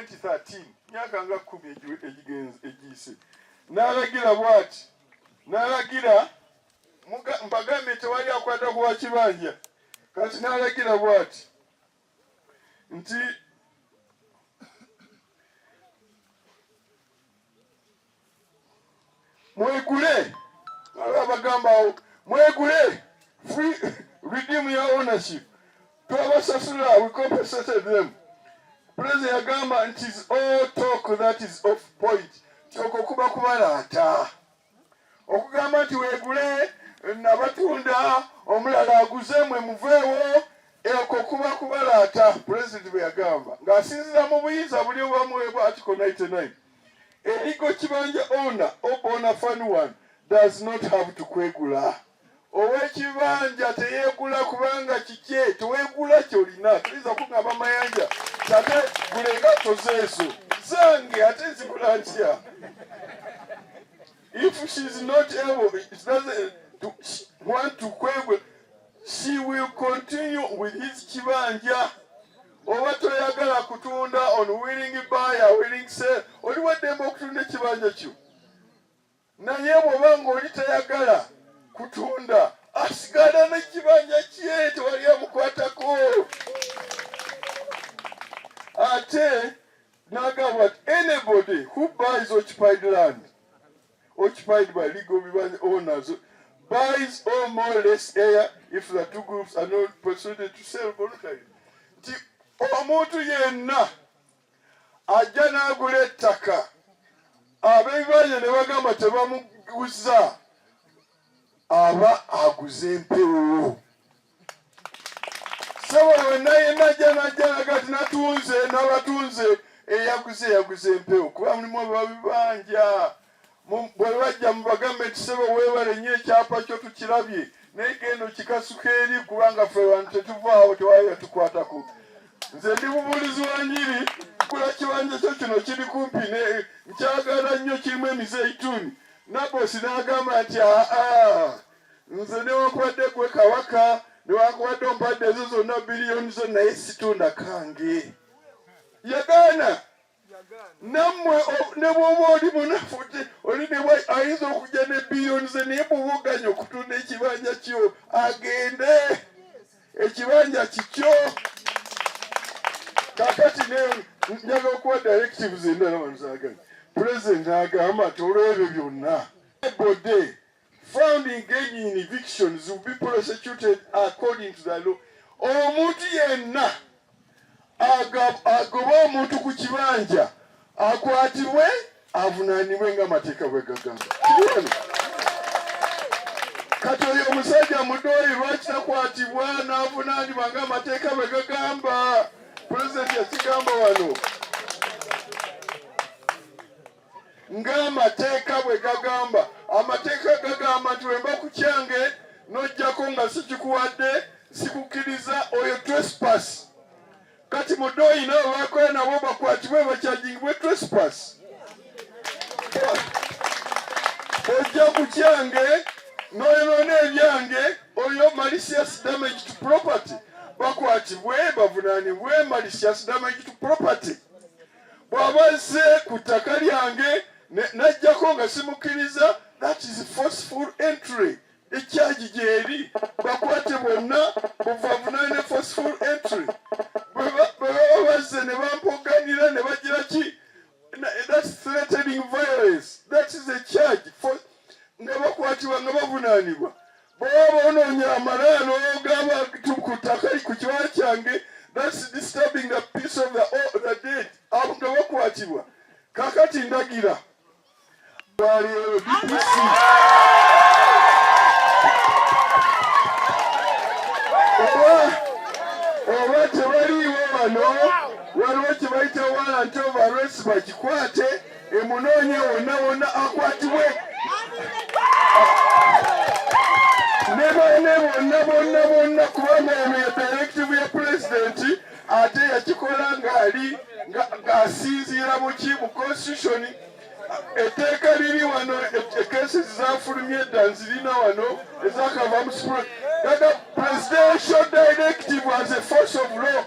2013 myaka nga 10 egiyise n'alagira bw'ati n'alagira mbagambe tewali akwata ku wakibanja kati n'alagira bw'ati nti mwegule abagamba mwegule free redeem your ownership twabasasula we compensated them. President yagamba it is all talk that is off point kyoko kuba kubalaata okugamba nti weegule nabatunda omulala aguze mwe muveewo eko kuba kubalaata. President bwe yagamba ng'asinzira mu buyinza buli obamuweebwa article 99 erigo kibanja owner obona fund one does not have to kwegula. Owekibanja teyeegula kubanga kikye teweegula kyolina tuliza kungamba mayanja ate gulenga tozeezo zange ate zigula ntya. If she is not able, it doesn't want to kwegula, she will continue with his kibanja. Oba toyagala kutunda on willing buyer, willing sell, oliwaddemba okutunda ekibanja kyo. Naye bw'oba ng'oli tayagala kutunda asigala n'ekibanja kye tewali amukwatako. Ate n'agamba anybody who buys occupied land, occupied by legal owners, buys or more or less area if the two groups are not persuaded to sell voluntarily. Omuntu yenna ajja n'agula ettaka ab'ebibanja ne bagamba tebamuguza aba aguze empewo. Sebo wenna yenna ajja nagati natunze n'abatunze yaguze empewo kuba mulimu ababibanja bwe bajja mubagambe nti sebo weebale nnyo ekyapa kyo tukirabye naye genda okikasuka eri kubanga ffe wano tetuvaawo tewali yatukwatako. Nze ndi mubuulizi wa Nyiri kula kibanja kyo kino kiri kumpi nkyagala nnyo kirimu emizeituni nabosi n'agamba nti nze newankubadde gwe Kabaka newankubadde ompadde ezo zonna biliyoni zo naye situna kange. Yagaana nammwe ne bw'oba oli munafu oli ne ayinza okujja ne biliyoni ze naye bw'obuganya okutunda ekibanja kyo agende ekibanja kikyo. Kakati njaga okuwa directives endala banuzaganya. President agamba nti olw'ebyo byonna Bode found engaging in evictions will be prosecuted according to the law. Omuntu yenna agoba omuntu ku kibanja akwatibwe avunaanibwe ng'amateeka bwe gagamba. Kati oyo omusajja Mudooyi lwaki takwatibwa n'avunaanibwa ng'amateeka bwe gagamba? President yakigamba wano ng'amateeka bwe gagamba. Amateeka gagamba nti wemba ku kyange n'ojjako nga sikikuwadde sikukkiriza oyo trespass. Kati Mudooyi nabo bakola nabo bakwatibwe bakyagingibwe trespass. Ojja ku kyange n'oyonoona ebyange oyo malicious damage to property bakwatibwe bavunaanibwe malicious damage to property. Bw'abazze ku ttaka lyange n'ajjako nga simukkiriza that is forceful entry. Ekyaji gyeri bakwate bonna buvavunaane forceful entry. Bwe baba bazze ne bampoganira ne bagira ki that's threatening violence. That is a charge nga bakwatibwa nga bavunaanibwa. Bw'oba onoonya amalaano ogamba ku ttaka ku kiwala kyange that's disturbing the peace of the dead. Abo nga bakwatibwa. Kakati ndagira BPC oba tebaliiwo wano waliwo kye bayita warrant of arrest bakikwate emunoonye wonna wonna akwatibwe ne bonna kubanga eno ya directive ya president ate yakikola ng'asinziira mu constitution. Etteeka liri wano cases zafulumye edda nzirina wano ezakava mu presidential directive as a force of law.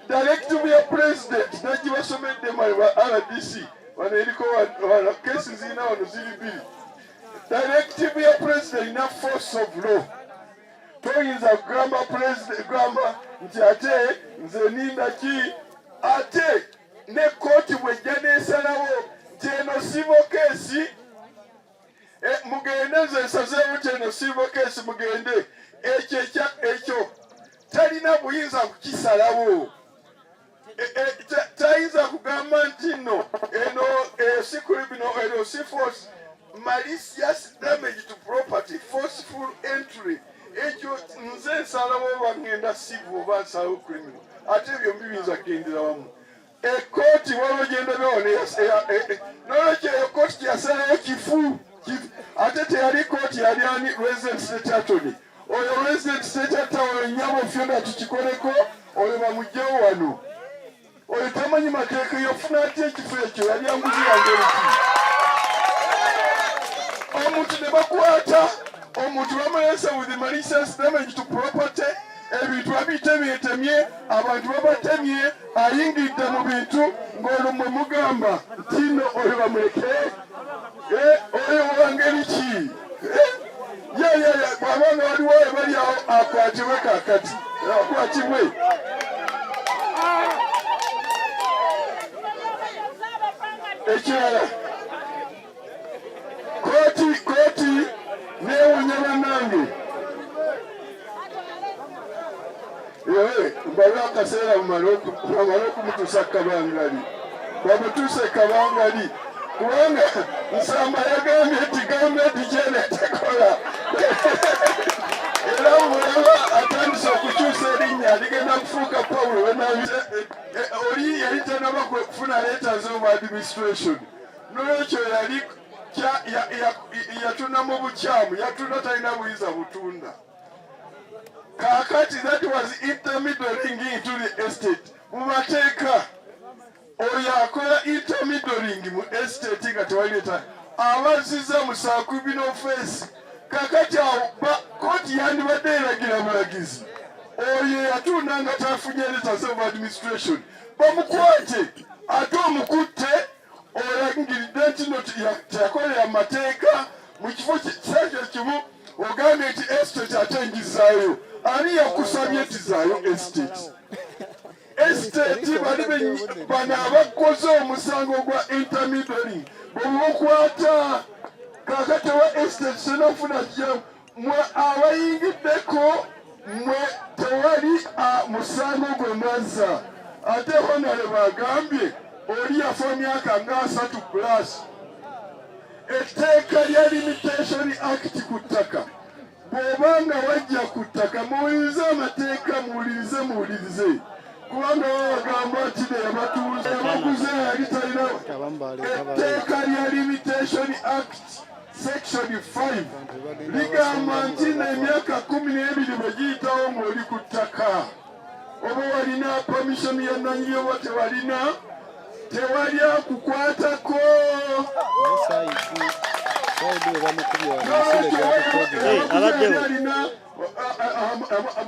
directive ya president najibasomedde mwa RDC wano eriko wano kesi zina wano ziri bbiri. Directive ya president ina force of law. Toyinza kugamba president gamba nti ate nze ninda ki ate ne kooti bwejja nesalawo nti eno civil case mugende nze nsazeewo nti eno civil case mugende ekyo talina buyinza kukisalawo. Tayinza kugamba nti no eno si criminal eno si force malicious damage to property forceful entry ekyo nze nsalawo bangenda civil oba nsalawo criminal ate ebyo mbibinza kugendera wamu. Ekooti waliwo gyendabyawo nolwekyo ekooti yasalawo kifu ate teyali kooti yali ani resident state attorney. Oyo resident state attorney nyabo fyona tukikoleko oyo bamugyewo wano. Oyo tamanyi mateeka yafuna ati ekifo ekyo yali anguzira ngeri ki. Omuntu ne bakwata omuntu bamulesa with malicious damage to property ebintu babitemeetemye abantu babatemye ayingidde mu bintu ng'olwo mwe mugamba nti no oyo bamuleke oyo wangeri ki bw'abanga waliwo ebali awo akwatibwe kakati akwatibwe. Ekirala kooti neewunya bannange mbabe akaseera bamale okumutuusa Kabangali bamutuuse Kabangali kubanga Nsamba yagambye nti gavumenti kyenetekola era mulaba atandise okukyusa erinnya ligenda kufuuka Pawulo oli yali tanaba kufuna letters of administration n'olwekyo yali yatunda mu bukyamu yatunda talina buyinza butunda. Kakati that was intermediating into the estate. Mu mateeka oyo akola intermediating mu estate nga tewaleta abaziza mu saakubina offense. Kakati awo kooti yandibadde eragira mulagizi oyo yatunda nga tafunye letters of administration bamukwate ate omukutte olangiridde nti no teyakolera mateeka mu kifo kyakyo kimu ogambye nti estate ate ngizaayo. Ani yakusabye tizaayo estate? Estate bano abakoze omusango gwa intermediary bwemukwata kakati wa estate senafuna kyamu mwe abayingiddeko mwe tewali musango gwe mwazza. Ate honale bagambye oli yafa myaka nga 3+. Etteeka lya Limitation Act ku ttaka bw'obanga wajja ku ttaka muwulirize amateeka muwulirize kubanga babagamba nti yabatuuza yabaguze yali talina. Etteeka lya Limitation Act Section 5 ligamba nti n'emyaka 12 bwe giyitawo ng'oli ku ttaka oba walina permission ya nannyini oba tewalina tewali akukwatako.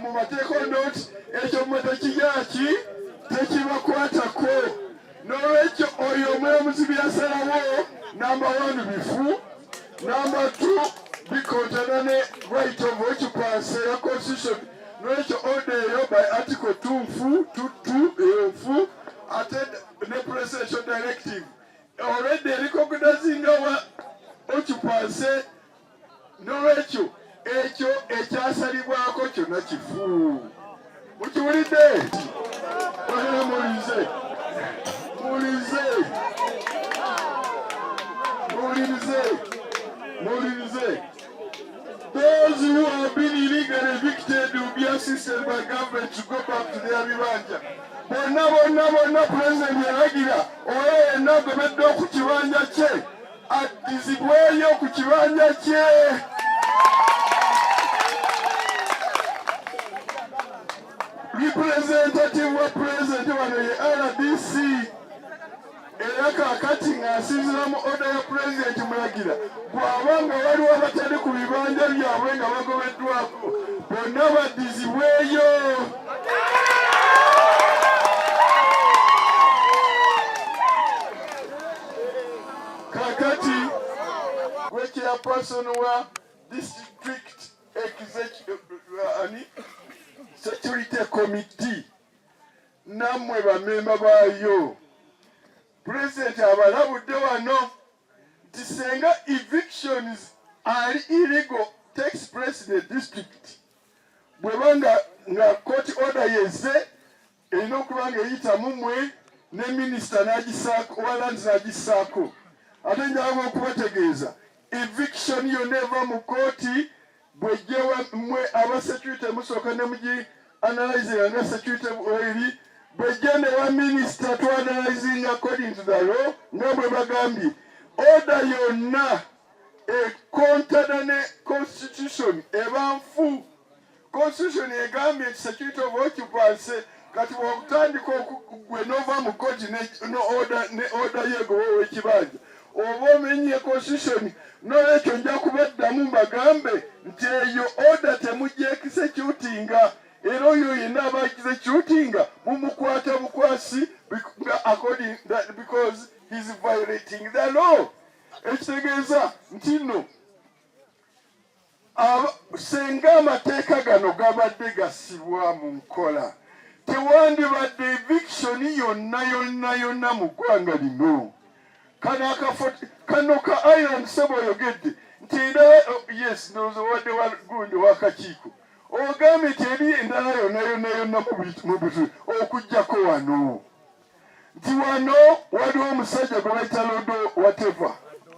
Mu mateeka noti ekyo mutekigaki tekibakwatako. N'olwekyo oyo omulamuzi byasalawo number 1 bifu, number 2 bikontana ne right of occupancy ya constitution. N'olwekyo order eyo by article 2 nfu ate ne presidential directive already recognizing our occupancy. N'olwekyo ekyo ekyasalibwako kyonna kifu. Mukiwulidde? Muwulirize. Those who have been illegally evicted will be assisted by government to go back to their vibanja. Bonna president yalagira oyo yenna agobedde ku kibanja kye addizibweyo ku kibanja kye. Representative wa president wano ye RDC era kakati ng'asinziira mu order ya president mulagira bw'abanga waliwo abatali ku bibanja byabwe nga bagobeddwako bonna baddizibweyo. chairperson wa district security committee namwe bamemba bayo. President abalabudde wano nti senga evictions are illegal takes place in the district. Bwebanga nga court order yeze erina okuba nga eyita mumwe ne minister n'agisaako walanzi n'agisaako. Ate njagala okubategeeza eviction yonna eva mu kooti bw'ejjewa mmwe aba security musooka ne mugi analyzing nga security eri bw'ejja ne wa minister to analyzing according to the law nga bwe bagambye order yonna ekontana ne constitution eba nfu. Constitution egambye nti security of occupancy kati bw'okutandika gwe n'ova mu kooti ne order yegowowa ekibanja oba omenye constitution n'olwekyo nja kubaddamu mbagambe nti eyo order temujja executinga era oyo yenna aba executinga mumukwata bukwasi according that because he is violating the law. Ekitegeeza nti nno senga amateeka gano gabadde gasibwa mu nkola tewandibadde eviction yonna mu ggwanga lino. Kano ka Island Sebo oyogedde nti endala yes ndowooza wadde gundi w'akakiiko ogambye nti eri endala yonna mu bitu okuggyako wano nti wano waliwo omusajja gwe bayita Lodo whatever